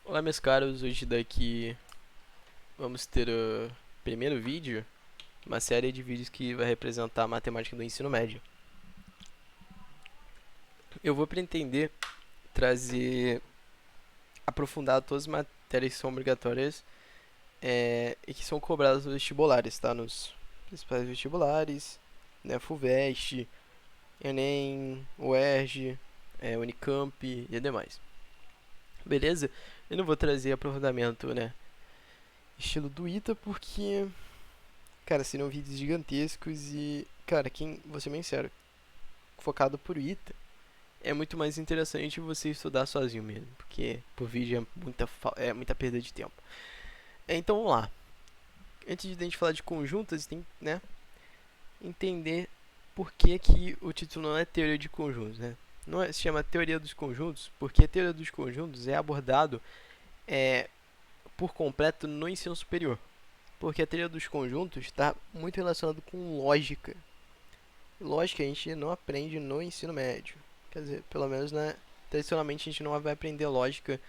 Olá meus caros, hoje daqui vamos ter o primeiro vídeo, uma série de vídeos que vai representar a matemática do ensino médio. Eu vou pretender trazer, aprofundar todas as matérias que são obrigatórias e que são cobradas nos vestibulares, tá? Nos principais vestibulares, né? FUVEST, Enem, UERJ, Unicamp e demais. Beleza? Eu não vou trazer aprofundamento, né? Estilo do ITA porque cara, seriam vídeos gigantescos e, cara, vou ser bem sincero, focado por ITA, é muito mais interessante você estudar sozinho mesmo, porque por vídeo é muita perda de tempo. Então vamos lá. Antes de a gente falar de conjuntos, tem, né, entender por que o título não é teoria de conjuntos, né? Não é, se chama teoria dos conjuntos, porque a teoria dos conjuntos é abordado é, por completo no ensino superior. Porque a teoria dos conjuntos está muito relacionado com lógica. Lógica a gente não aprende no ensino médio. Quer dizer, pelo menos tradicionalmente a gente não vai aprender lógica,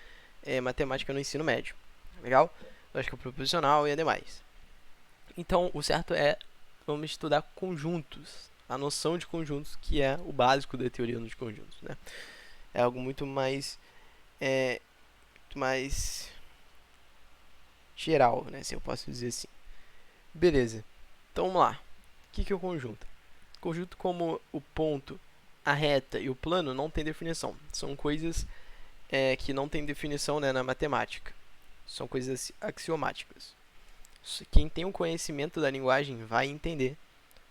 matemática no ensino médio. Legal? Lógica proposicional e demais. Então, o certo é vamos estudar conjuntos. A noção de conjuntos, que é o básico da teoria dos conjuntos. Né? É algo muito mais geral, né? Se eu posso dizer assim. Beleza. Então vamos lá. O que é o conjunto? Conjunto, como o ponto, a reta e o plano, não tem definição. São coisas que não tem definição, né, na matemática. São coisas axiomáticas. Quem tem um conhecimento da linguagem vai entender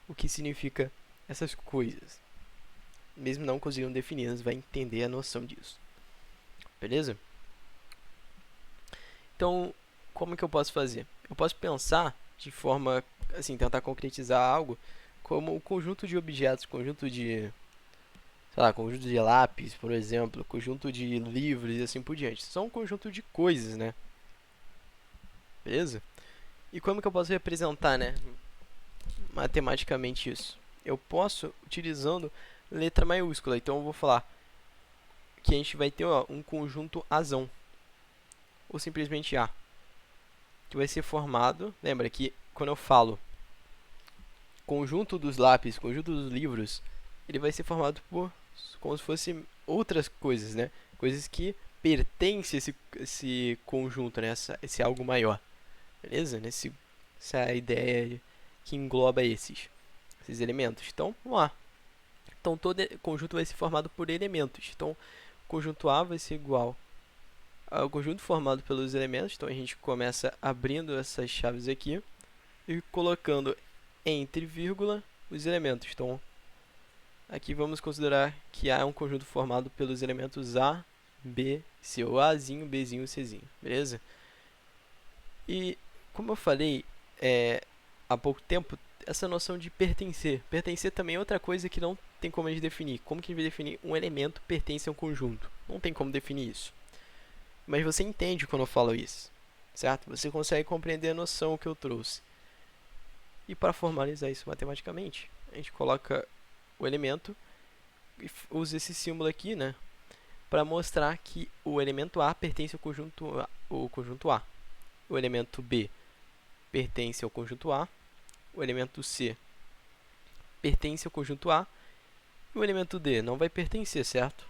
o que significa essas coisas. Mesmo não conseguindo defini-las, vai entender a noção disso. Beleza? Então, como que eu posso fazer? Eu posso pensar de forma, assim, tentar concretizar algo como o conjunto de objetos, conjunto de, sei lá, conjunto de lápis, por exemplo, conjunto de livros e assim por diante. São um conjunto de coisas, né? Beleza? E como que eu posso representar, né, matematicamente isso? Eu posso utilizando letra maiúscula. Então eu vou falar que a gente vai ter um conjunto Azão, ou simplesmente A, que vai ser formado. Lembra que quando eu falo conjunto dos lápis, conjunto dos livros, ele vai ser formado por como se fosse outras coisas, né? Coisas que pertencem a esse conjunto, né? Esse algo maior, beleza? Essa ideia que engloba esses elementos. Então, vamos lá. Então, todo conjunto vai ser formado por elementos. Então, o conjunto A vai ser igual ao conjunto formado pelos elementos. Então, a gente começa abrindo essas chaves aqui e colocando entre vírgula os elementos. Então, aqui vamos considerar que A é um conjunto formado pelos elementos A, B, C, ou Azinho, Bzinho, Czinho, beleza? E, como eu falei há pouco tempo, essa noção de pertencer. Pertencer também é outra coisa que não tem como a gente definir. Como que a gente vai definir um elemento pertence a um conjunto? Não tem como definir isso. Mas você entende quando eu falo isso, certo? Você consegue compreender a noção que eu trouxe. E para formalizar isso matematicamente, a gente coloca o elemento e usa esse símbolo aqui, né, para mostrar que o elemento A pertence ao conjunto A. O elemento B pertence ao conjunto A. O elemento C pertence ao conjunto A. E o elemento D não vai pertencer, certo?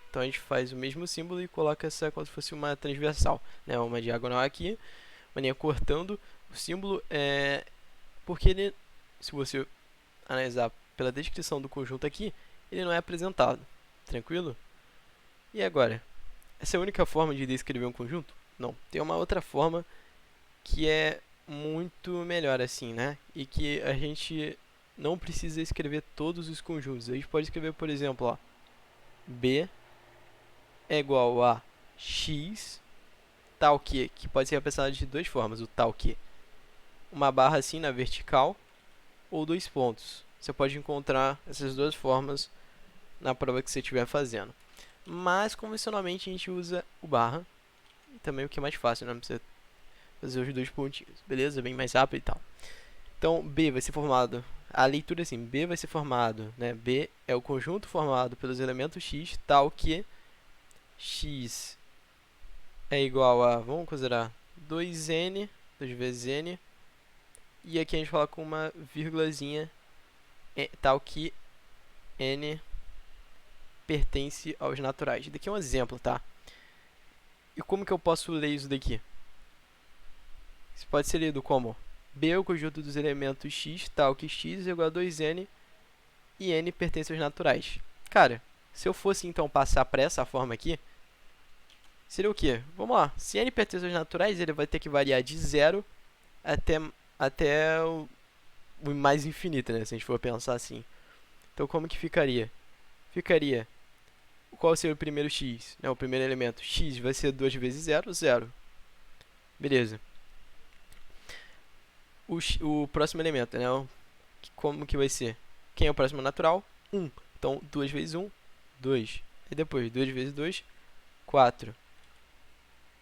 Então a gente faz o mesmo símbolo e coloca essa como se fosse uma transversal, né, uma diagonal aqui, uma linha cortando o símbolo, porque ele, se você analisar pela descrição do conjunto aqui, ele não é apresentado. Tranquilo? E agora? Essa é a única forma de descrever um conjunto? Não. Tem uma outra forma que é muito melhor assim, né? E que a gente não precisa escrever todos os conjuntos. A gente pode escrever, por exemplo, ó, B é igual a X tal que pode ser representado de duas formas. O tal que, uma barra assim na vertical ou dois pontos. Você pode encontrar essas duas formas na prova que você estiver fazendo. Mas, convencionalmente, a gente usa o barra. E também o que é mais fácil, né? Não precisa fazer os dois pontinhos. Beleza? Bem mais rápido e tal. Então, B vai ser formado... A leitura é assim. B vai ser formado, né? B é o conjunto formado pelos elementos X, tal que X é igual a, vamos considerar, 2n, 2 vezes n, e aqui a gente coloca uma vírgulazinha, tal que n pertence aos naturais. Daqui é um exemplo, tá? E como que eu posso ler isso daqui? Isso pode ser lido como B é o conjunto dos elementos x, tal que x é igual a 2n e n pertence aos naturais. Cara, se eu fosse então passar para essa forma aqui, seria o quê? Vamos lá. Se n pertence aos naturais, ele vai ter que variar de 0 até o mais infinito, né? Se a gente for pensar assim. Então, como que ficaria? Ficaria, qual seria o primeiro x? O primeiro elemento. X vai ser 2 vezes 0, 0. Beleza. O próximo elemento, né? Como que vai ser? Quem é o próximo natural? 1. Então, 2 vezes 1, 2. E depois, 2 vezes 2, 4.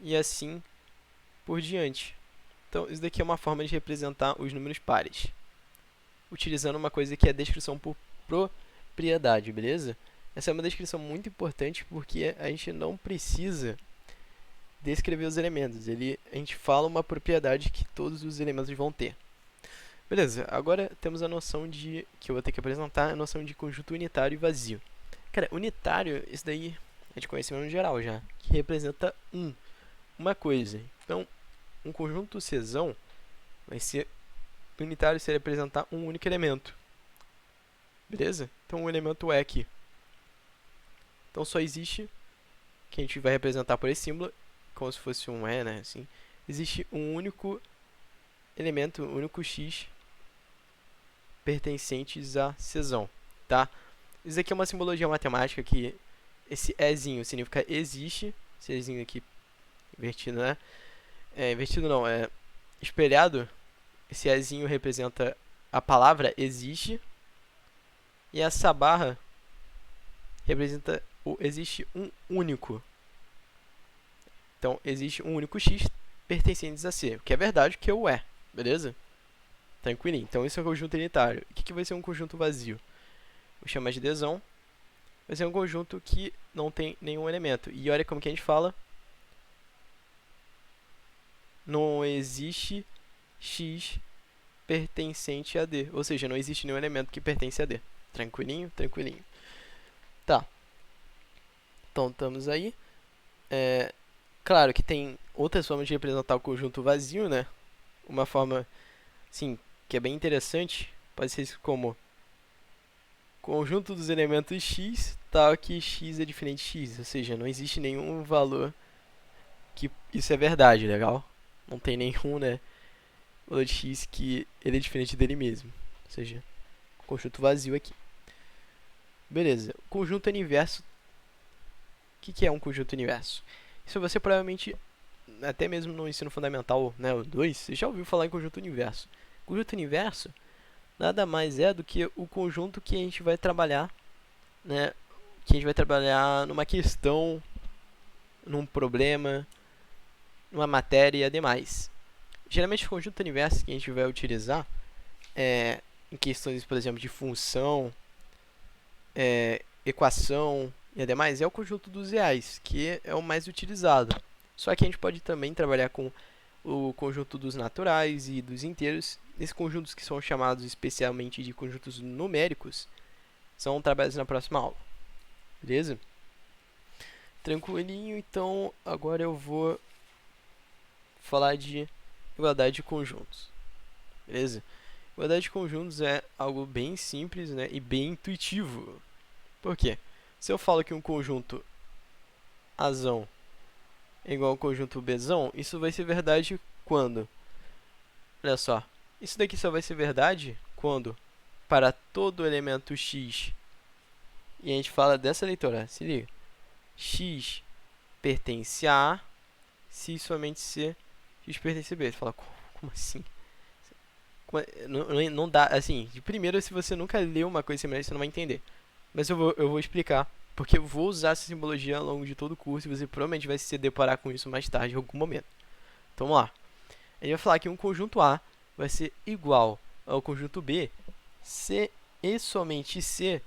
E assim por diante. Então, isso daqui é uma forma de representar os números pares, utilizando uma coisa que é a descrição por propriedade, beleza? Essa é uma descrição muito importante porque a gente não precisa descrever os elementos. A gente fala uma propriedade que todos os elementos vão ter. Beleza, agora temos a noção de, que eu vou ter que apresentar, a noção de conjunto unitário e vazio. Cara, unitário, isso daí é de conhecimento geral já, que representa uma coisa. Então, um conjunto Czão vai ser unitário se ele representar um único elemento. Beleza? Então, o elemento é aqui. Então, só existe, que a gente vai representar por esse símbolo, como se fosse um E, né? Assim, existe um único elemento, um único X pertencentes a Czão, tá? Isso aqui é uma simbologia matemática que esse Ezinho significa existe, esse Ezinho aqui invertido, né? Invertido não, é espelhado. Esse Ezinho representa a palavra existe e essa barra representa o existe um único. Então, existe um único X pertencentes a C, o que é verdade, que é o E, beleza? Tranquilinho. Então, isso é um conjunto unitário. O que vai ser um conjunto vazio? Vou chamar de Dzão. Vai ser um conjunto que não tem nenhum elemento. E olha como que a gente fala. Não existe X pertencente a D. Ou seja, não existe nenhum elemento que pertence a D. Tranquilinho? Tranquilinho. Tá. Então, estamos aí. Claro que tem outras formas de representar o conjunto vazio, né? Uma forma, sim, que é bem interessante. Pode ser como conjunto dos elementos x, tal que x é diferente de x. Ou seja, não existe nenhum valor que isso é verdade, legal? Não tem nenhum, né, valor de x que ele é diferente dele mesmo. Ou seja, conjunto vazio aqui. Beleza. Conjunto universo. O que é um conjunto universo? Isso você provavelmente, até mesmo no ensino fundamental, né, o 2, você já ouviu falar em conjunto universo. Conjunto universo nada mais é do que o conjunto que a gente vai trabalhar, né, que a gente vai trabalhar numa questão, num problema, numa matéria e demais. Geralmente o conjunto universo que a gente vai utilizar em questões, por exemplo, de função, equação e demais, é o conjunto dos reais, que é o mais utilizado. Só que a gente pode também trabalhar com o conjunto dos naturais e dos inteiros. Esses conjuntos que são chamados especialmente de conjuntos numéricos são trabalhados na próxima aula. Beleza? Tranquilinho, então agora eu vou falar de igualdade de conjuntos. Beleza? Igualdade de conjuntos é algo bem simples, né, e bem intuitivo. Por quê? Se eu falo que um conjunto Azão é igual ao conjunto Bzão, isso vai ser verdade quando? Olha só, isso daqui só vai ser verdade quando para todo elemento x, e a gente fala dessa leitura, se liga, x pertence a A, se somente C, x pertence a B. Você fala, como assim? Não dá, assim, de primeiro, se você nunca leu uma coisa semelhante, você não vai entender. Mas eu vou explicar, porque eu vou usar essa simbologia ao longo de todo o curso e você provavelmente vai se deparar com isso mais tarde, em algum momento. Então, vamos lá. A gente vai falar que um conjunto A vai ser igual ao conjunto B se e somente se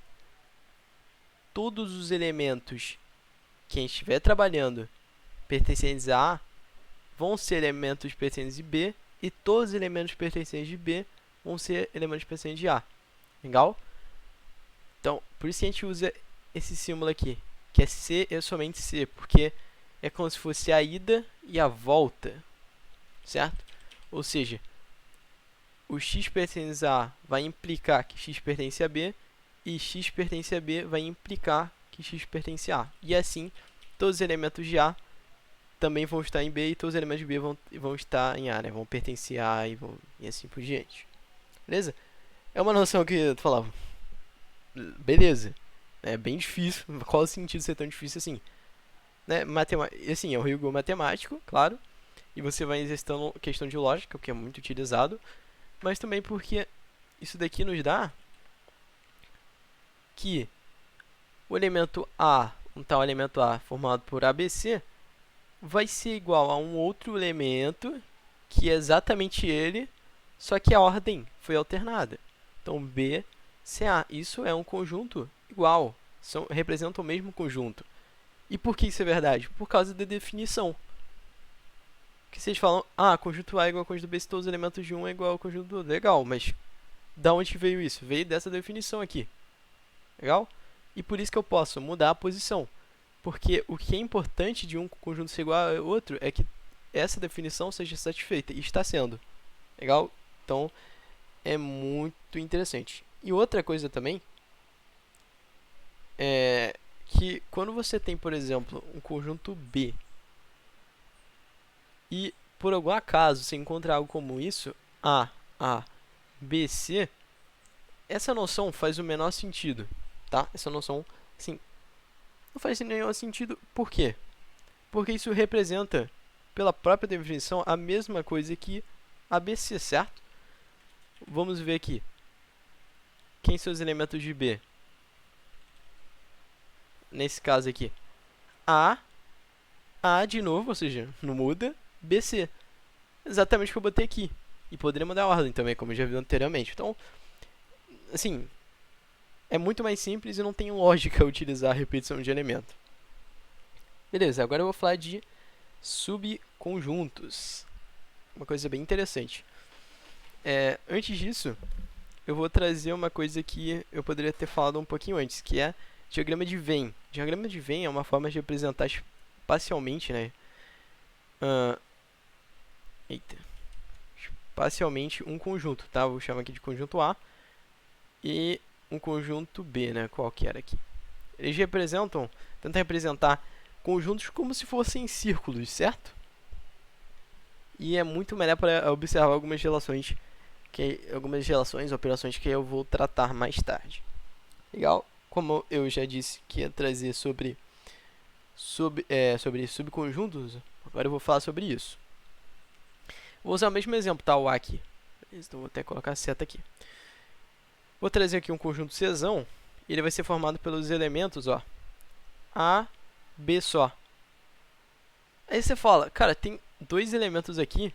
todos os elementos que a gente estiver trabalhando pertencentes a A vão ser elementos pertencentes de B, e todos os elementos pertencentes de B vão ser elementos pertencentes de A. Legal? Então, por isso que a gente usa esse símbolo aqui, que é C é somente C, porque é como se fosse a ida e a volta, certo? Ou seja, o x pertence a A vai implicar que x pertence a B, e x pertence a B vai implicar que x pertence a A. E assim, todos os elementos de A também vão estar em B, e todos os elementos de B vão estar em A, né? Vão pertencer a A e assim por diante. Beleza? É uma noção que eu falava. Beleza. É bem difícil. Qual o sentido de ser tão difícil assim? Né? Assim, é um rigor matemático, claro. E você vai exercitando questão de lógica, o que é muito utilizado. Mas também porque isso daqui nos dá que o elemento A, um tal elemento A formado por ABC, vai ser igual a um outro elemento que é exatamente ele, só que a ordem foi alternada. Então, B, C, A. Isso é um conjunto igual, representam o mesmo conjunto. E por que isso é verdade? Por causa da definição. Que vocês falam, conjunto A é igual ao conjunto B se todos os elementos de um é igual ao conjunto do outro. Legal, mas da onde veio isso? Veio dessa definição aqui. Legal? E por isso que eu posso mudar a posição. Porque o que é importante de um conjunto ser igual ao outro é que essa definição seja satisfeita. E está sendo. Legal? Então, é muito interessante. E outra coisa também é que quando você tem, por exemplo, um conjunto B e por algum acaso você encontra algo como isso, A, B, C, essa noção faz o menor sentido, tá? Essa noção, assim, não faz nenhum sentido. Por quê? Porque isso representa, pela própria definição, a mesma coisa que ABC, certo? Vamos ver aqui. Quem são os elementos de B? Nesse caso aqui, A de novo, ou seja, não muda, BC. Exatamente o que eu botei aqui. E poderia mudar a ordem também, como eu já vi anteriormente. Então, assim, é muito mais simples e não tem lógica utilizar a repetição de elemento. Beleza, agora eu vou falar de subconjuntos. Uma coisa bem interessante. Antes disso, eu vou trazer uma coisa que eu poderia ter falado um pouquinho antes, que é diagrama de Venn. Diagrama de Venn é uma forma de representar espacialmente, né? Espacialmente um conjunto, tá? Vou chamar aqui de conjunto A e um conjunto B, né? Qualquer aqui. Eles tentam representar conjuntos como se fossem círculos, certo? E é muito melhor para observar algumas relações, operações que eu vou tratar mais tarde. Legal? Como eu já disse que ia trazer sobre subconjuntos, agora eu vou falar sobre isso. Vou usar o mesmo exemplo, tá? O A aqui. Então vou até colocar a seta aqui. Vou trazer aqui um conjunto Czão. E ele vai ser formado pelos elementos, ó, A, B só. Aí você fala, cara, tem dois elementos aqui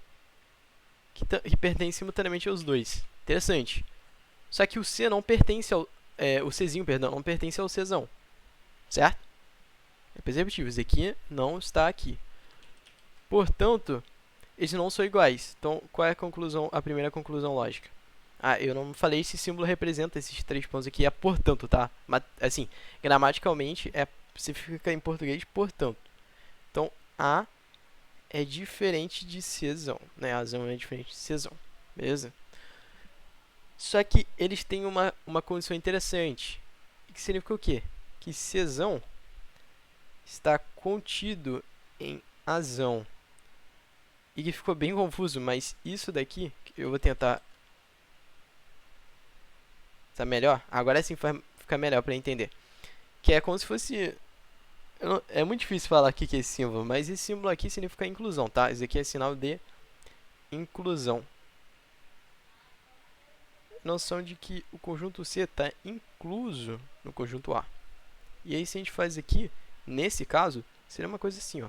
que pertencem simultaneamente aos dois. Interessante. Só que o C não pertence ao... o Czinho, perdão, não pertence ao Czão. Certo? É perceptível, esse aqui não está aqui. Portanto, eles não são iguais. Então, qual é a primeira conclusão lógica? Eu não falei, esse símbolo representa esses três pontos aqui, é portanto, tá? Mas, assim, gramaticalmente, especifica em português, portanto. Então, A é diferente de Czão, né? Azão é diferente de Czão, beleza? Só que eles têm uma condição interessante, que significa o quê? Que Czão está contido em Azão. E que ficou bem confuso, mas isso daqui, eu vou tentar... Tá melhor? Agora sim fica melhor para entender. Que é como se fosse... É muito difícil falar o que é esse símbolo, mas esse símbolo aqui significa inclusão, tá? Esse aqui é sinal de inclusão. Noção de que o conjunto C está incluso no conjunto A. E aí, se a gente faz aqui, nesse caso, seria uma coisa assim,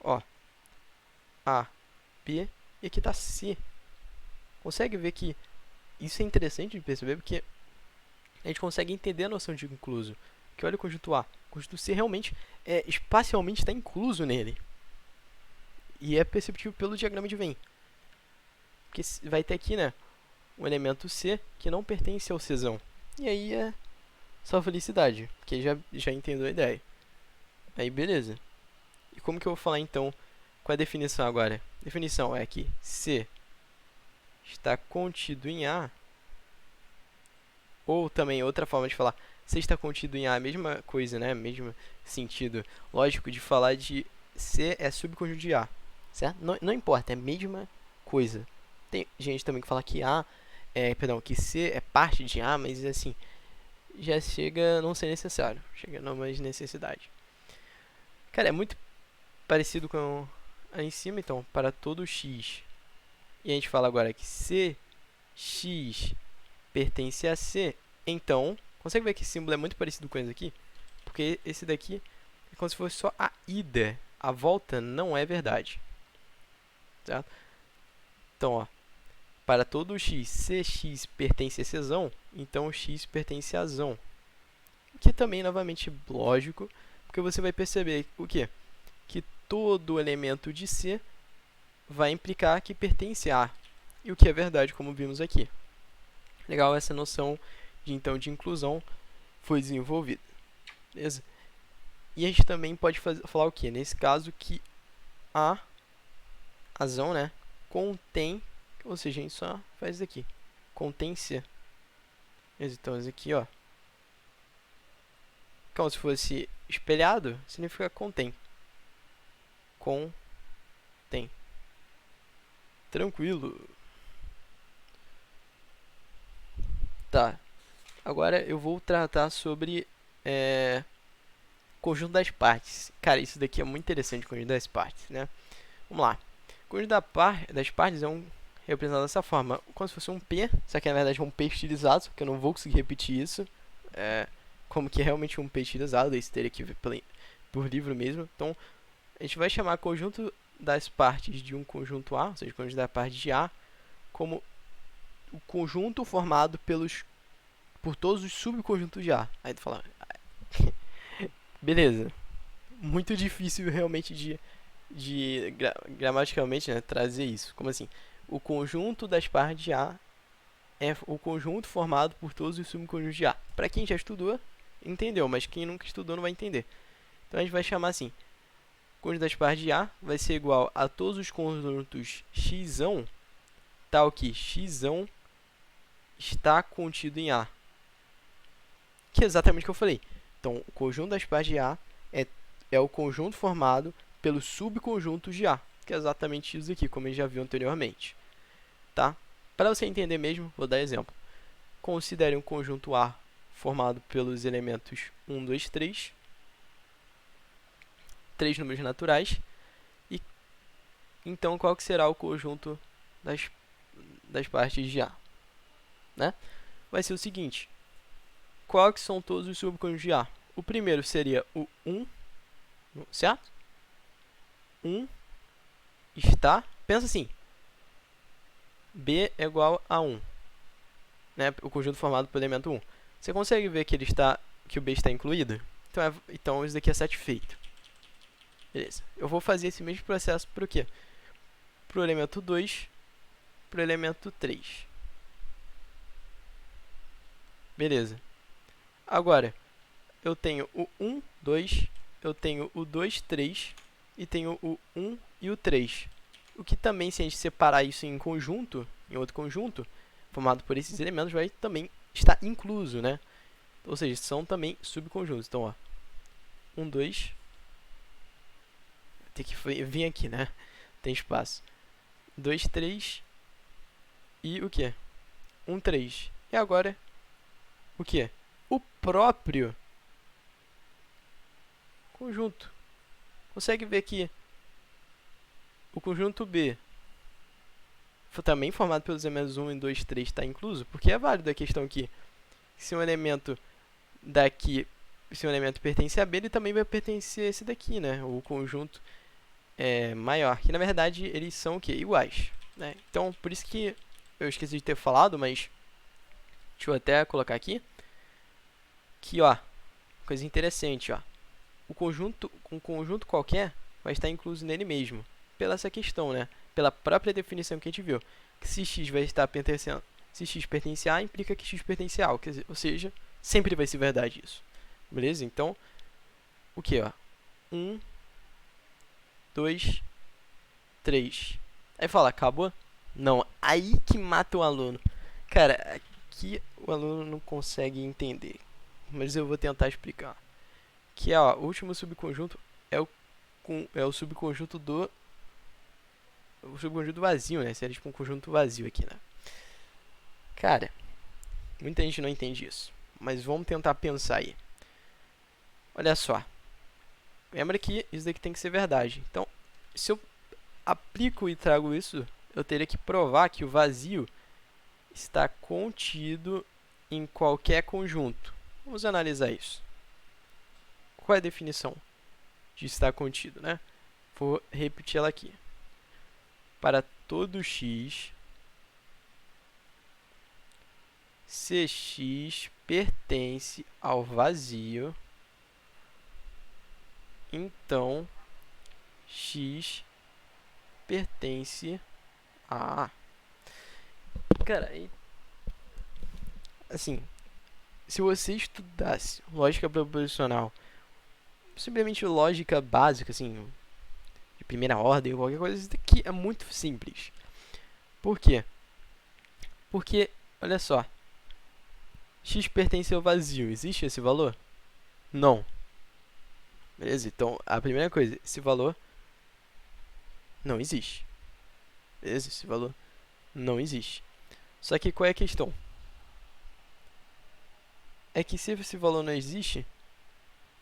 ó. A, B, e aqui está C. Consegue ver que isso é interessante de perceber, porque a gente consegue entender a noção de incluso. Que olha o conjunto A. O conjunto C realmente espacialmente está incluso nele. E é perceptível pelo diagrama de Venn. Porque vai ter aqui, né, um elemento C que não pertence ao Czão. E aí é só felicidade, porque já entendeu a ideia. Aí beleza. E como que eu vou falar então qual é a definição agora? A definição é que C está contido em A, ou também outra forma de falar, C está contido em A, a mesma coisa, né? Mesmo sentido lógico de falar de C é subconjunto de A, certo? Não importa, é a mesma coisa. Tem gente também que fala que que C é parte de A, mas assim, já chega a não ser necessário, chega a não mais necessidade. Cara, é muito parecido com aí em cima, então, para todo x. E a gente fala agora que se x pertence a C, então, consegue ver que esse símbolo é muito parecido com esse aqui? Porque esse daqui é como se fosse só a ida, a volta não é verdade. Certo? Então, ó, para todo x, se x pertence a Czão, então x pertence a Zão. O que também, novamente, lógico, porque você vai perceber o quê? Que todo elemento de C vai implicar que pertence a. E o que é verdade, como vimos aqui. Legal, essa noção de inclusão foi desenvolvida. Beleza? E a gente também pode falar o que? Nesse caso, que a Zão, né, contém, ou seja, a gente só faz isso aqui, contém C. Então, isso aqui, ó, como se fosse espelhado, significa contém. Contém. Tranquilo. Tá. Agora eu vou tratar sobre conjunto das partes. Cara, isso daqui é muito interessante, o conjunto das partes, né? Vamos lá. O conjunto das partes é representado dessa forma, como se fosse um P, só que na verdade é um P estilizado, só que eu não vou conseguir repetir isso. Como que é realmente um P estilizado, daí você teria que ver por livro mesmo. Então, a gente vai chamar conjunto das partes de um conjunto A, ou seja, conjunto da parte de A, como o conjunto formado por todos os subconjuntos de A. Aí tu fala, beleza, muito difícil realmente gramaticalmente, né, trazer isso. Como assim? O conjunto das partes de A é o conjunto formado por todos os subconjuntos de A. Para quem já estudou, entendeu, mas quem nunca estudou não vai entender. Então a gente vai chamar assim, o conjunto das partes de A vai ser igual a todos os conjuntos xão, tal que xão está contido em A. Que é exatamente o que eu falei. Então, o conjunto das partes de A é o conjunto formado pelos subconjuntos de A, que é exatamente isso aqui, como a gente já viu anteriormente. Tá? Para você entender mesmo, vou dar exemplo. Considere um conjunto A formado pelos elementos 1, 2, 3, 3 números naturais, e então qual que será o conjunto das partes de A? Né? Vai ser o seguinte, qual que são todos os subconjuntos de A? O primeiro seria o 1, certo? 1 está, pensa assim, B é igual a 1, né? O conjunto formado pelo elemento 1. Você consegue ver que o B está incluído? Então isso daqui é satisfeito. Beleza. Eu vou fazer esse mesmo processo para o quê? Para o elemento 2, para o elemento 3. Beleza. Agora, eu tenho o 1, 2, eu tenho o 2, 3 e tenho o 1 e o 3. O que também, se a gente separar isso em conjunto, em outro conjunto, formado por esses elementos, vai também estar incluso, né? Ou seja, são também subconjuntos. Então, ó, 1, 2, tem que vir aqui, né? Tem espaço. 2, 3 e o que? 1, 3. E agora, o que? O próprio conjunto. Consegue ver que o conjunto B, também formado pelos elementos 1, 2, 3, está incluso? Porque é válido a questão aqui. Se um elemento daqui, se um elemento pertence a B, ele também vai pertencer a esse daqui, né? O conjunto maior. Que na verdade eles são o quê? Iguais. Né? Então, por isso que eu esqueci de ter falado, mas deixa eu até colocar aqui. Que, ó, coisa interessante, ó. um conjunto qualquer vai estar incluso nele mesmo. Pela essa questão, né? Pela própria definição que a gente viu. Que se x vai estar pertencendo... Se x pertence a A, implica que x pertence a A. Ou seja, sempre vai ser verdade isso. Beleza? Então, o que, ó? 1, 2, 3. Aí fala, acabou? Não, aí que mata o aluno. Cara, aqui o aluno não consegue entender. Mas eu vou tentar explicar. Que ó, o último subconjunto é o subconjunto do... O subconjunto vazio, né? Seria tipo um conjunto vazio aqui, né? Cara, muita gente não entende isso. Mas vamos tentar pensar aí. Olha só. Lembra que isso daqui tem que ser verdade. Então, se eu aplico e trago isso, eu teria que provar que o vazio está contido em qualquer conjunto. Vamos analisar isso. Qual é a definição de estar contido, né? Vou repetir ela aqui. Para todo x, se x pertence ao vazio, então x pertence a A. Cara, assim, se você estudasse lógica proposicional, simplesmente lógica básica, assim, de primeira ordem ou qualquer coisa, isso daqui é muito simples. Por quê? Porque, olha só, x pertence ao vazio, existe esse valor? Não. Beleza? Então, a primeira coisa, esse valor não existe. Beleza? Esse valor não existe. Só que qual é a questão? É que se esse valor não existe,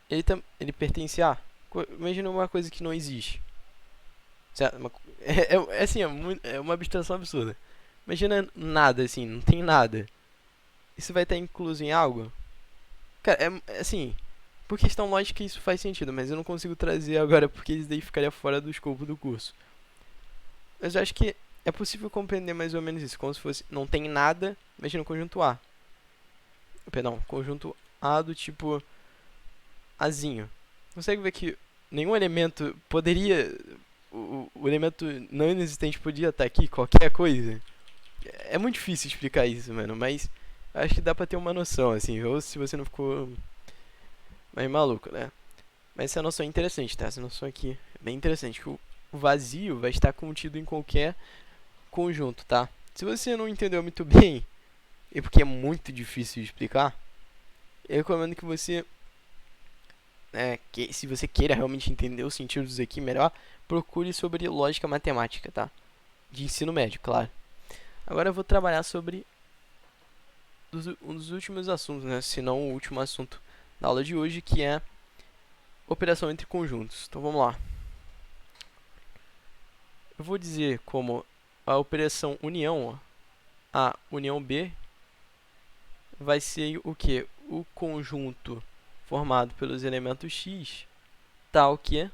ele pertence a... Imagina uma coisa que não existe. Assim, é uma abstração absurda. Imagina nada, assim, não tem nada. Isso vai estar incluso em algo? Cara, assim, por questão lógica isso faz sentido, mas eu não consigo trazer agora porque isso daí ficaria fora do escopo do curso. Mas eu acho que é possível compreender mais ou menos isso, como se fosse, não tem nada, imagina o conjunto A. Perdão, conjunto A do tipo Azinho. Consegue ver que nenhum elemento poderia... O elemento não inexistente podia estar aqui, qualquer coisa. É muito difícil explicar isso, mano, mas acho que dá pra ter uma noção, assim, ou se você não ficou mais maluco, né? Mas essa noção é interessante, tá? Essa noção aqui é bem interessante, que o vazio vai estar contido em qualquer conjunto, tá? Se você não entendeu muito bem, e porque é muito difícil de explicar, eu recomendo que você, se você queira realmente entender os sentidos aqui melhor, procure sobre lógica matemática, tá? De ensino médio, claro. Agora eu vou trabalhar sobre um dos últimos assuntos, né? Se não o último assunto da aula de hoje, que é operação entre conjuntos. Então vamos lá. Eu vou dizer como a operação união, A união B, vai ser o que? O conjunto formado pelos elementos x, tal que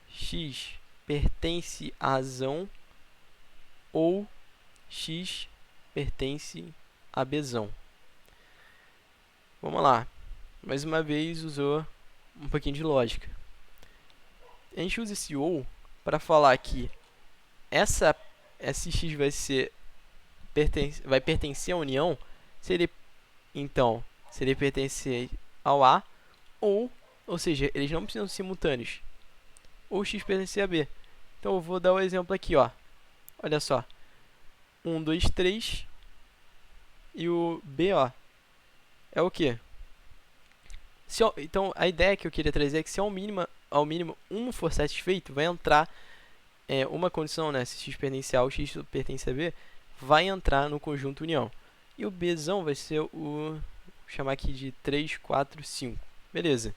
x pertence a Azão ou x pertence a Bzão. Vamos lá. Mais uma vez usou um pouquinho de lógica. A gente usa esse ou para falar que esse x vai pertencer à união se ele pertencer ao A ou seja, eles não precisam ser simultâneos. Ou x pertencer a B. Então eu vou dar o exemplo aqui, ó. Olha só. 1, 2, 3 e o B, ó, é o quê? Então a ideia que eu queria trazer é que se ao mínimo um for satisfeito, vai entrar uma condição, né? Se x pertence a A ou x pertence a B, vai entrar no conjunto união. E o Bzão vai ser vou chamar aqui de 3, 4, 5. Beleza.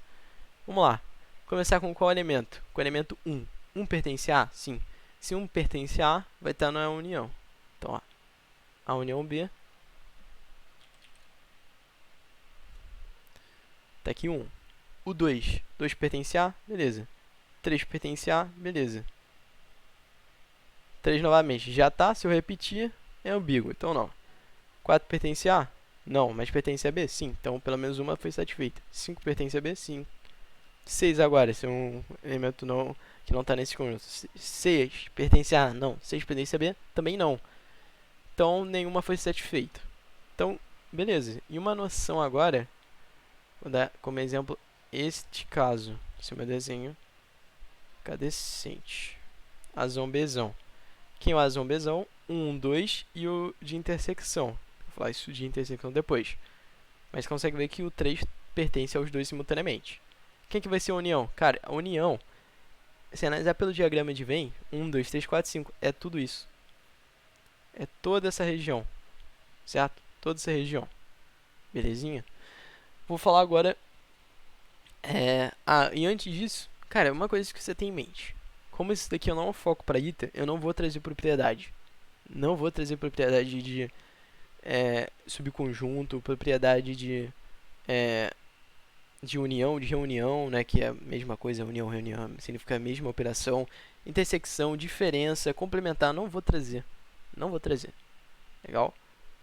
Vamos lá. Começar com qual elemento? Com o elemento 1. 1 pertence a A? Sim. Se 1 pertence a A, vai estar na união. Então, ó, a união B. Tá aqui 1. O 2. 2 pertence a A? Beleza. 3 pertence a A? Beleza. 3 novamente. Já tá. Se eu repetir, é ambíguo. Então, não. 4 pertence a A? Não. Mas pertence a B? Sim. Então, pelo menos uma foi satisfeita. 5 pertence a B? Sim. 6 agora, esse é um elemento que não está nesse conjunto. 6 pertence a A? Não. 6 pertence a B? Também não. Então, nenhuma foi satisfeita. Então, beleza. E uma noção agora, vou dar como exemplo este caso. Esse é o meu desenho cadescente. Azão, Bzão. Quem é o azão, Bzão? 1, 2 e o de intersecção. Vou falar isso de intersecção depois. Mas consegue ver que o 3 pertence aos dois simultaneamente. Quem que vai ser a união? Cara, a união, se analisar pelo diagrama de Venn, 1, 2, 3, 4, 5, é tudo isso. É toda essa região, certo? Toda essa região. Belezinha? Vou falar agora... e antes disso, cara, uma coisa que você tem em mente. Como esse daqui eu não foco para ITA, eu não vou trazer propriedade. Não vou trazer propriedade de subconjunto, propriedade de união, de reunião, né, que é a mesma coisa, união, reunião, significa a mesma operação, intersecção, diferença, complementar, não vou trazer. Não vou trazer. Legal?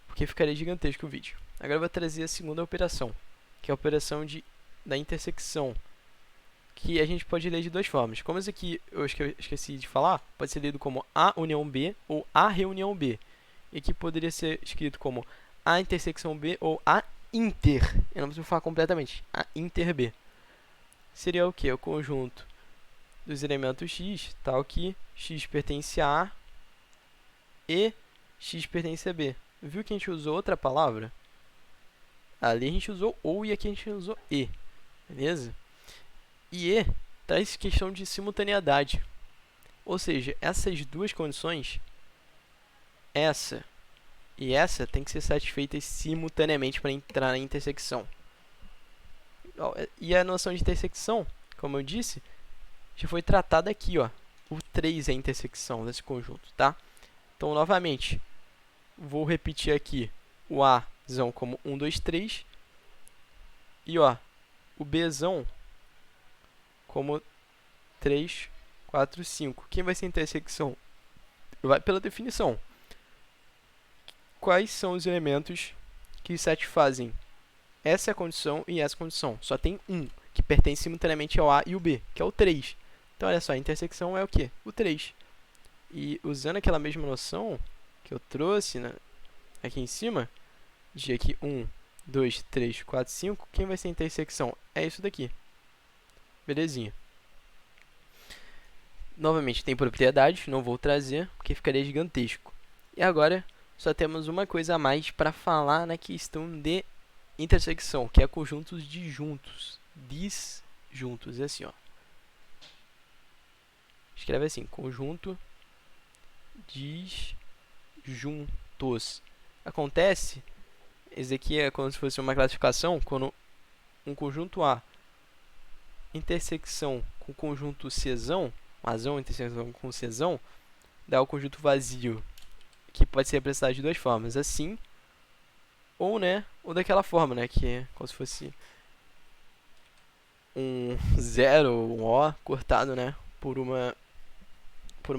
Porque ficaria gigantesco o vídeo. Agora eu vou trazer a segunda operação, que é a operação da intersecção, que a gente pode ler de duas formas. Como esse aqui eu esqueci de falar, pode ser lido como A união B ou A reunião B. E aqui poderia ser escrito como A intersecção B ou A inter. Eu não preciso falar completamente. A inter B. Seria o que? O conjunto dos elementos x, tal que x pertence a A e x pertence a B. Viu que a gente usou outra palavra? Ali a gente usou ou e aqui a gente usou e. Beleza? E traz questão de simultaneidade. Ou seja, essas duas condições, essa e essa, tem que ser satisfeitas simultaneamente para entrar na intersecção. E a noção de intersecção, como eu disse, já foi tratada aqui, ó. O 3 é a intersecção desse conjunto, tá? Então, novamente, vou repetir aqui o Azão como 1, 2, 3. E, ó, o Bzão como 3, 4, 5. Quem vai ser a intersecção? Vai pela definição. Quais são os elementos que satisfazem essa condição e essa condição? Só tem um, que pertence simultaneamente ao A e o B, que é o 3. Então, olha só, a intersecção é o quê? O 3. E usando aquela mesma noção que eu trouxe aqui em cima, de aqui 1, 2, 3, 4, 5, quem vai ser a intersecção? É isso daqui. Belezinha. Novamente, tem propriedades, não vou trazer, porque ficaria gigantesco. E agora, só temos uma coisa a mais para falar na questão de intersecção, que é conjuntos disjuntos. Disjuntos, é assim, ó. Escreve assim, conjunto disjuntos. Acontece, esse aqui é como se fosse uma classificação, quando um conjunto A intersecção com o conjunto Czão, Azão intersecção com Czão, dá o conjunto vazio, que pode ser representado de duas formas, assim, ou, ou daquela forma, que é como se fosse um zero, um O, cortado, por uma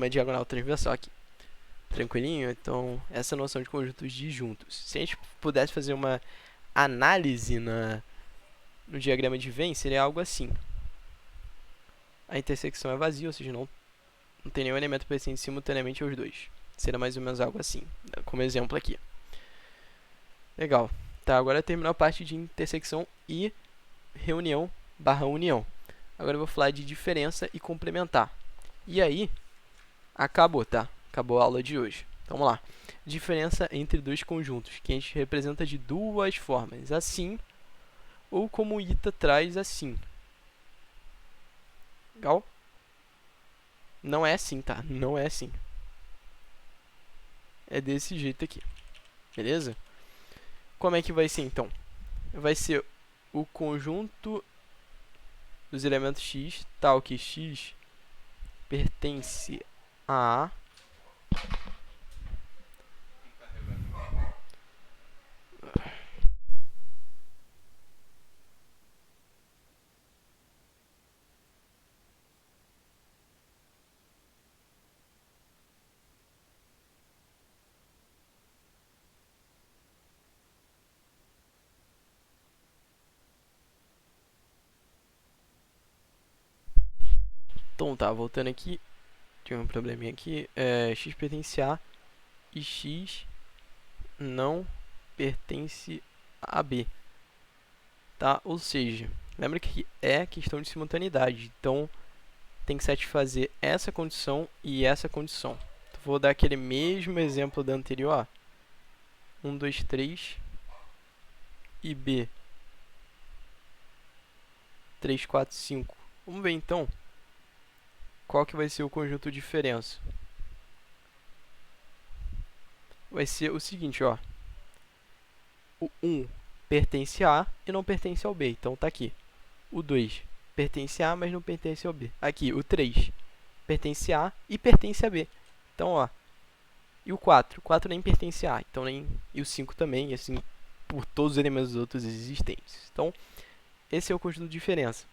diagonal transversal aqui. Tranquilinho? Então, essa noção de conjuntos disjuntos. Se a gente pudesse fazer uma análise no diagrama de Venn, seria algo assim. A intersecção é vazia, ou seja, não tem nenhum elemento presente simultaneamente aos dois. Seria mais ou menos algo assim, como exemplo aqui. Legal. Tá, agora terminou a parte de intersecção e reunião / união. Agora eu vou falar de diferença e complementar. E aí, acabou, tá? Acabou a aula de hoje. Então, vamos lá. Diferença entre dois conjuntos, que a gente representa de duas formas. Assim, ou como o ITA traz assim. Legal? Não é assim, tá? Não é assim. É desse jeito aqui. Beleza? Como é que vai ser, então? Vai ser o conjunto dos elementos x, tal que x pertence a Então tá, voltando aqui, tinha um probleminha aqui, x pertence a e x não pertence a b, tá? Ou seja, lembra que é questão de simultaneidade, então tem que satisfazer essa condição e essa condição. Então, vou dar aquele mesmo exemplo da anterior, 1, 2, 3 e b 3, 4, 5. Vamos ver então qual que vai ser o conjunto de diferença. Vai ser o seguinte, ó. O 1 pertence a A e não pertence ao B, então tá aqui. O 2 pertence a A, mas não pertence ao B. Aqui, o 3 pertence a A e pertence a B. Então, ó. E o 4? O 4 nem pertence a A, então nem... E o 5 também, e assim por todos os elementos outros existentes. Então, esse é o conjunto de diferença.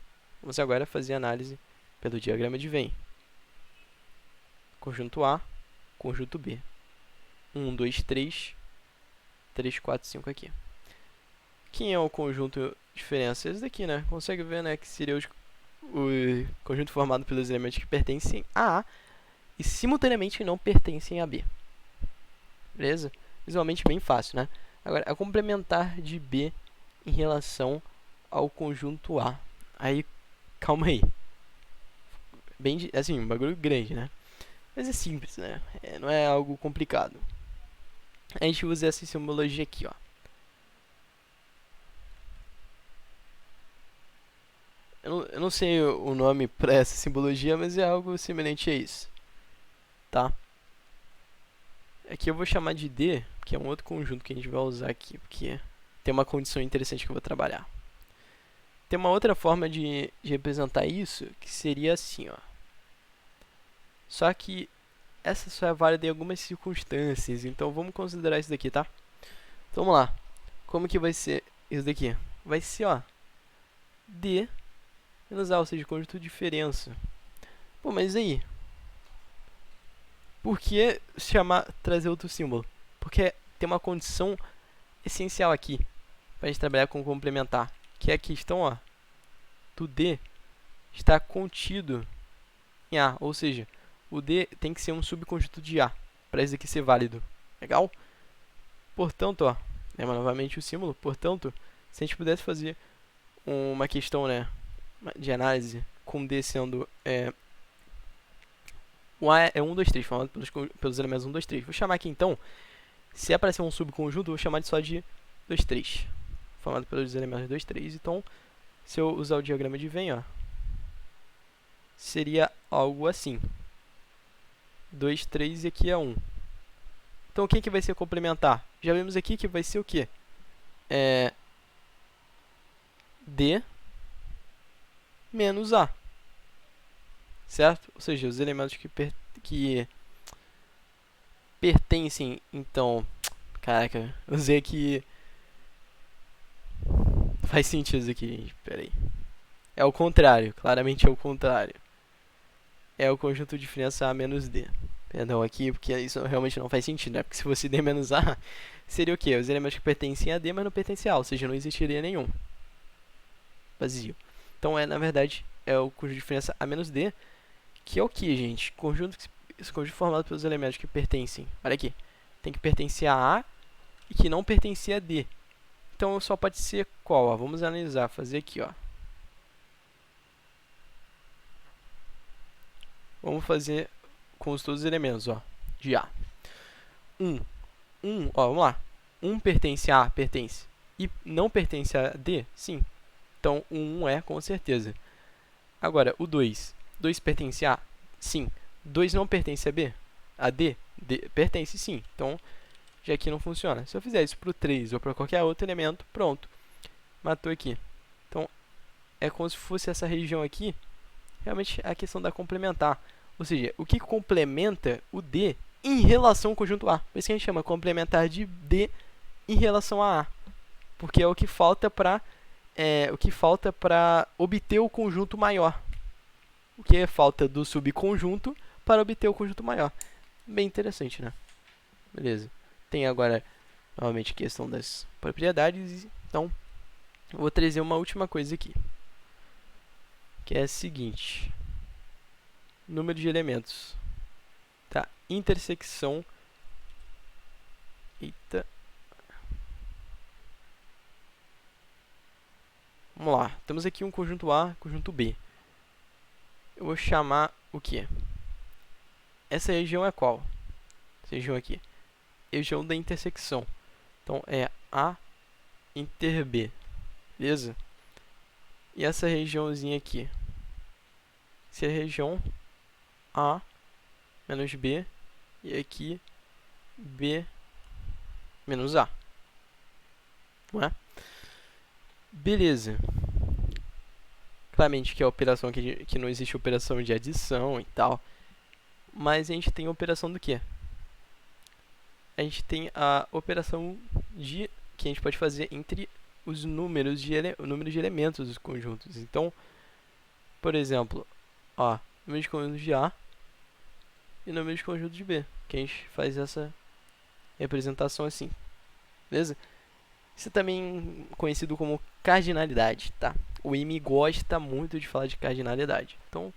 Vamos agora fazer a análise pelo diagrama de Venn. Conjunto A, conjunto B. 1, 2, 3, 3, 4, 5 aqui. Quem é o conjunto de diferença? Esse daqui, né? Consegue ver, né? Que seria o conjunto formado pelos elementos que pertencem a A e simultaneamente não pertencem a B. Beleza? Visualmente bem fácil, né? Agora, a complementar de B em relação ao conjunto A. Aí, calma aí. Bem, assim, um bagulho grande, né? Mas é simples, né? Não é algo complicado. A gente usa essa simbologia aqui, ó. Eu não sei o nome para essa simbologia, mas é algo semelhante a isso. Tá? Aqui eu vou chamar de D, que é um outro conjunto que a gente vai usar aqui, porque tem uma condição interessante que eu vou trabalhar. Tem uma outra forma de representar isso, que seria assim, ó. Só que essa só é válida em algumas circunstâncias, então vamos considerar isso daqui, tá? Então vamos lá. Como que vai ser isso daqui? Vai ser, ó, D menos A, ou seja, conjunto de diferença. Pô, mas aí? Por que trazer outro símbolo? Porque tem uma condição essencial aqui para a gente trabalhar com complementar, que é a questão, ó, do D está contido em A, ou seja, o D tem que ser um subconjunto de A para isso aqui ser válido. Legal? Portanto, ó, lembra novamente o símbolo. Portanto, se a gente pudesse fazer uma questão, né, de análise com D sendo o A é 1, 2, 3, formado pelos elementos 1, 2, 3. Vou chamar aqui então, se é para ser um subconjunto, vou chamar de só de 2, 3, formado pelos elementos 2, 3. Então, se eu usar o diagrama de Venn, ó, seria algo assim. 2, 3 e aqui é 1. Então, o que vai ser complementar? Já vimos aqui que vai ser o quê? D menos A. Certo? Ou seja, os elementos que pertencem, então... Caraca, usei aqui... Faz sentido isso aqui, gente. Pera aí. É o contrário, claramente é o contrário. É o conjunto de diferença A menos D. Perdão aqui, porque isso realmente não faz sentido, né? Porque se fosse D menos A, seria o quê? Os elementos que pertencem a D, mas não pertencem a A, ou seja, não existiria nenhum. Vazio. Então, na verdade, é o conjunto de diferença A menos D, que é o que, gente? Esse conjunto formado pelos elementos que pertencem, olha aqui, tem que pertencer a A e que não pertencer a D. Então, só pode ser qual? Ó? Vamos analisar, fazer aqui, ó. Vamos fazer com todos os elementos, ó, de A. 1, ó, vamos lá. 1 pertence a A, pertence. E não pertence a D? Sim. Então, o 1 é, com certeza. Agora, o 2. 2 pertence a A? Sim. 2 não pertence a B? A D? Pertence, sim. Então, já aqui não funciona. Se eu fizer isso para o 3 ou para qualquer outro elemento, pronto. Matou aqui. Então, é como se fosse essa região aqui, realmente a questão da complementar. Ou seja, o que complementa o D em relação ao conjunto A. Por isso que a gente chama complementar de D em relação a A. Porque é o que falta para obter o conjunto maior. O que é falta do subconjunto para obter o conjunto maior. Bem interessante, né? Beleza. Tem agora, novamente, a questão das propriedades. Então, eu vou trazer uma última coisa aqui. Que é a seguinte. número de elementos da intersecção. Eita. Vamos lá. Temos aqui um conjunto A, conjunto B. Eu vou chamar o quê? Essa região é qual? Essa região aqui. Região da intersecção. Então, é A inter B. Beleza? E essa regiãozinha aqui? Essa é a região A menos B. E aqui, B menos A. Não é? Beleza. Claramente que a operação que não existe operação de adição e tal. Mas a gente tem a operação do quê? A gente tem a operação de que a gente pode fazer entre os números de elementos dos conjuntos. Então, por exemplo, ó, número de conjuntos de A e número de conjuntos de B, que a gente faz essa representação assim. Beleza? Isso é também conhecido como cardinalidade, tá? O IME gosta muito de falar de cardinalidade. Então,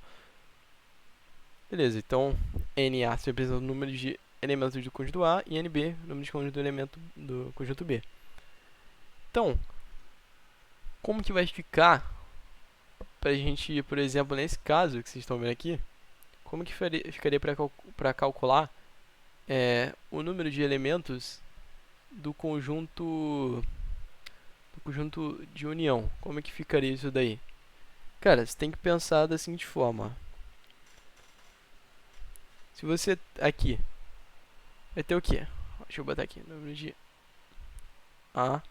beleza. Então, NA se representa o número de elementos do conjunto A e NB, o número de conjunto do elemento do conjunto B. Então, como que vai ficar pra gente, por exemplo, nesse caso que vocês estão vendo aqui, como que ficaria para calcular o número de elementos do conjunto de união? Como é que ficaria isso daí? Cara, você tem que pensar da seguinte forma. Se você aqui vai ter o quê? Deixa eu botar aqui, número de A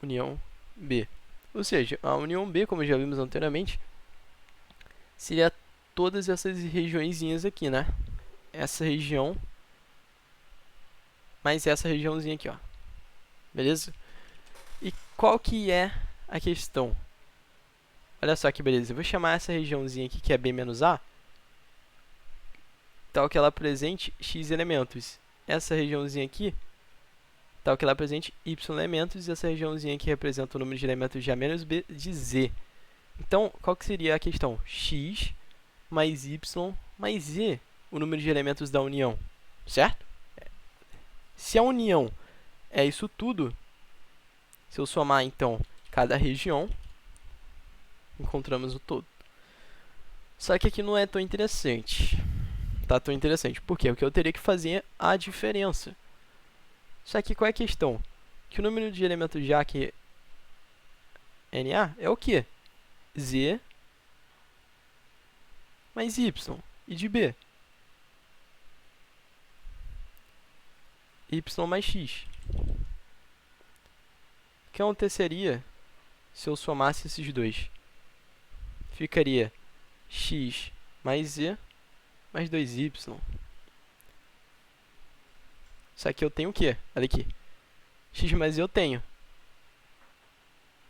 união B. Ou seja, a união B, como já vimos anteriormente, seria todas essas regiõezinhas aqui, né? Essa região mais essa regiãozinha aqui, ó. Beleza? E qual que é a questão? Olha só que beleza. Eu vou chamar essa regiãozinha aqui, que é B menos A, tal que ela apresente X elementos. Essa regiãozinha aqui, tal que ela apresente Y elementos. E essa regiãozinha aqui representa o número de elementos de A menos B de Z. Então, qual que seria a questão? X mais Y mais Z, o número de elementos da união. Certo? Se a união é isso tudo, se eu somar, então, cada região, encontramos o todo. Só que aqui não é tão interessante. Tá tão interessante. Por quê? Porque eu teria que fazer a diferença. Só que qual é a questão? Que o número de elementos de A aqui, NA, é o quê? Z mais Y. E de B? Y mais X. O que aconteceria se eu somasse esses dois? Ficaria X mais Z mais 2Y. Só que eu tenho o quê? Olha aqui. X mais Z eu tenho.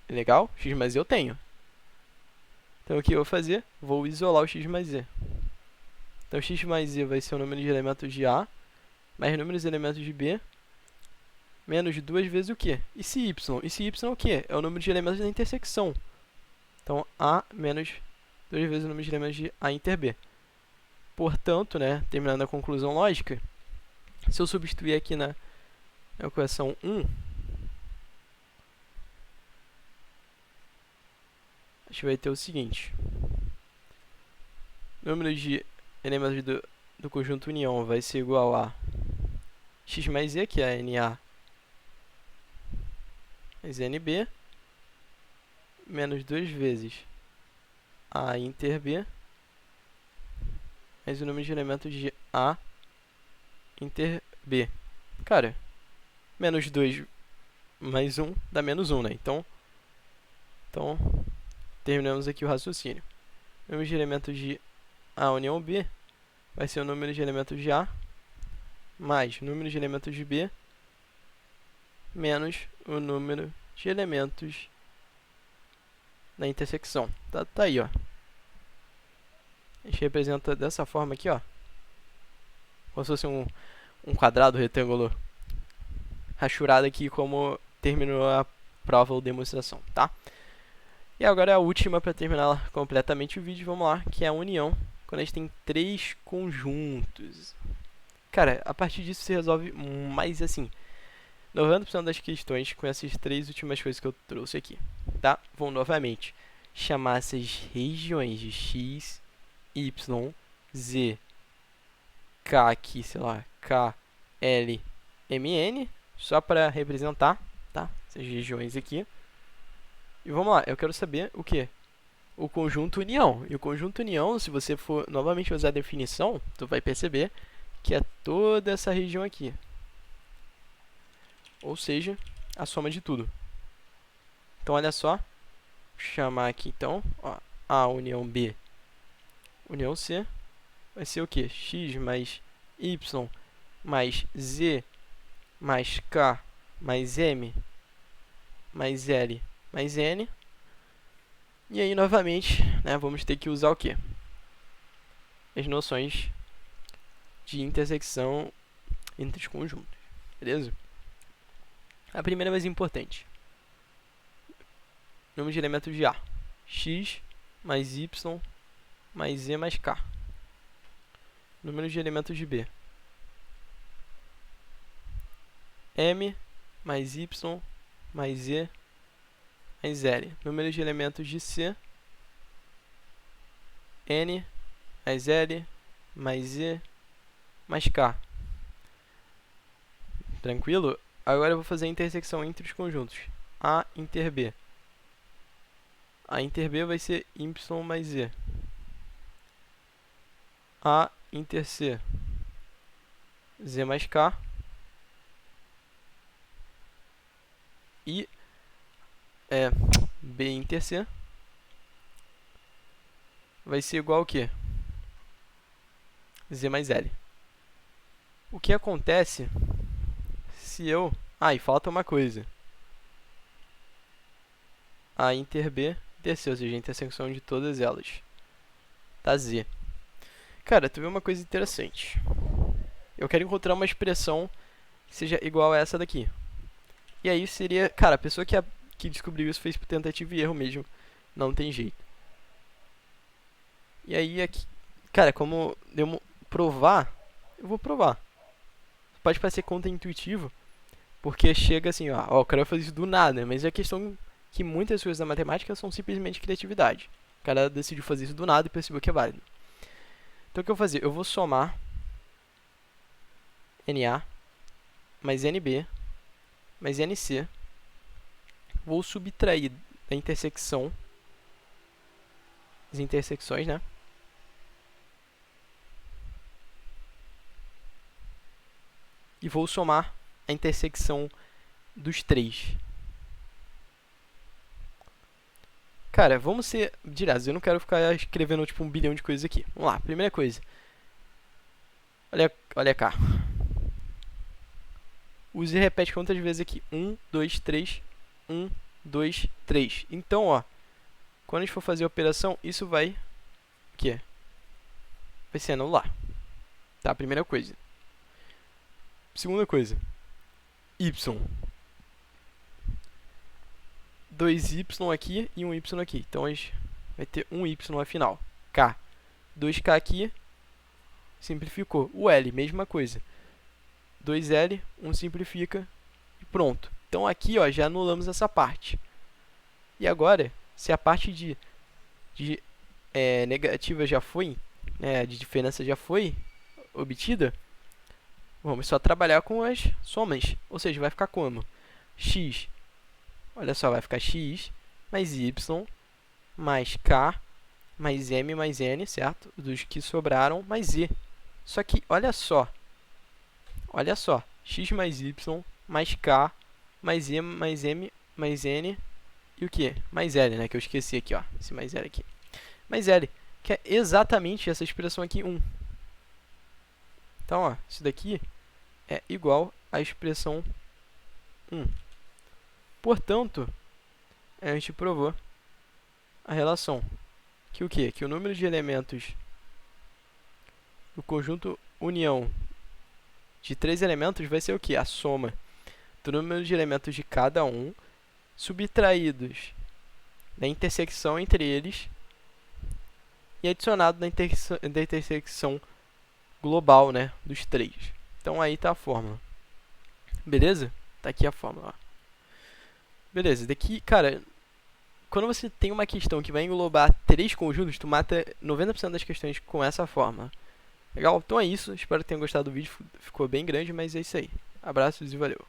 Legal? X mais Z eu tenho. Então o que eu vou fazer? Vou isolar o X mais Z. Então X mais Z vai ser o número de elementos de A mais o número de elementos de B menos 2 vezes o quê? Esse Y. Esse Y é o quê? É o número de elementos da intersecção. Então A menos 2 vezes o número de elementos de A inter B. Portanto, né, terminando a conclusão lógica, se eu substituir aqui na equação 1, a gente vai ter o seguinte. O número de elementos do conjunto união vai ser igual a X mais Z, que é NA mais NB, menos 2 vezes A inter B, mais o número de elementos de A inter B. Cara, menos 2 mais 1 dá menos 1, né? Então terminamos aqui o raciocínio. O número de elementos de A união B vai ser o número de elementos de A mais o número de elementos de B menos o número de elementos na intersecção. Tá aí, ó. A gente representa dessa forma aqui, ó. Como se fosse um quadrado retângulo rachurado aqui, como terminou a prova ou demonstração, tá? E agora é a última para terminar completamente o vídeo, vamos lá, que é a união quando a gente tem 3 conjuntos. Cara, a partir disso você resolve mais assim, 90% das questões com essas 3 últimas coisas que eu trouxe aqui, tá? Vão novamente chamar essas regiões de x, y, z, k aqui, sei lá, k, l, m, n, só para representar, tá? Essas regiões aqui. E vamos lá, eu quero saber o quê? O conjunto união. E o conjunto união, se você for novamente usar a definição, tu vai perceber que é toda essa região aqui. Ou seja, a soma de tudo. Então, olha só. Vou chamar aqui, então, ó, A união B, união C. Vai ser o quê? X mais Y mais Z mais K mais M mais L mais N. E aí, novamente, né, vamos ter que usar o quê? As noções de intersecção entre os conjuntos. Beleza? A primeira mais importante. Número de elementos de A. X mais Y mais Z mais K. Número de elementos de B. M mais Y mais Z mais L. Número de elementos de C. N mais L mais Z mais K. Tranquilo? Agora eu vou fazer a intersecção entre os conjuntos. A inter B. A inter B vai ser Y mais Z. A inter C. Z mais K. E B inter C vai ser igual ao quê? Z mais L. O que acontece se eu... Ah, e falta uma coisa. A inter B inter C, ou seja, a intersecção de todas elas. Tá Z. Cara, tu vê uma coisa interessante. Eu quero encontrar uma expressão que seja igual a essa daqui. E aí seria... Cara, a pessoa que descobriu isso fez por tentativa e erro mesmo. Não tem jeito. E aí, aqui, cara, como eu provar, eu vou provar. Pode parecer contra-intuitivo, porque chega assim, ó, o cara vai fazer isso do nada, mas é a questão que muitas coisas da matemática são simplesmente criatividade. O cara decidiu fazer isso do nada e percebeu que é válido. Então, o que eu vou fazer? Eu vou somar NA mais NB mais NC. Vou subtrair da intersecção, as intersecções, né? E vou somar a intersecção dos 3. Cara, vamos ser diretos. Eu não quero ficar escrevendo tipo 1 bilhão de coisas aqui. Vamos lá, primeira coisa. Olha cá. Use e repete quantas vezes aqui? 1, 2, 3. 1, 2, 3. Então, ó, quando a gente for fazer a operação, isso vai... O quê? Vai se anular. Tá, primeira coisa. Segunda coisa. Y. 2y aqui e 1y aqui. Então, a gente vai ter 1y afinal. K. 2k aqui. Simplificou. O L, mesma coisa. 2L, 1 simplifica e pronto. Então, aqui, ó, já anulamos essa parte. E agora, se a parte de negativa já foi, de diferença já foi obtida, vamos só trabalhar com as somas. Ou seja, vai ficar como? X, olha só, vai ficar x mais y mais k mais m mais n, certo? Dos que sobraram, mais z. Só que, olha só, x mais y mais k mais m mais m mais n e o que? Mais L, né? Que eu esqueci aqui, ó. Esse mais L aqui. Mais L, que é exatamente essa expressão aqui, 1. Então, ó, isso daqui é igual à expressão 1. Portanto, a gente provou a relação. Que o quê? Que o número de elementos do conjunto união de 3 elementos vai ser o quê? A soma do número de elementos de cada um, subtraídos da intersecção entre eles, e adicionado na intersecção global, né, dos três. Então aí tá a fórmula. Beleza? Tá aqui a fórmula. Ó. Beleza, daqui, cara, quando você tem uma questão que vai englobar três conjuntos, tu mata 90% das questões com essa fórmula. Legal? Então é isso. Espero que tenham gostado do vídeo. Ficou bem grande, mas é isso aí. Abraços e valeu.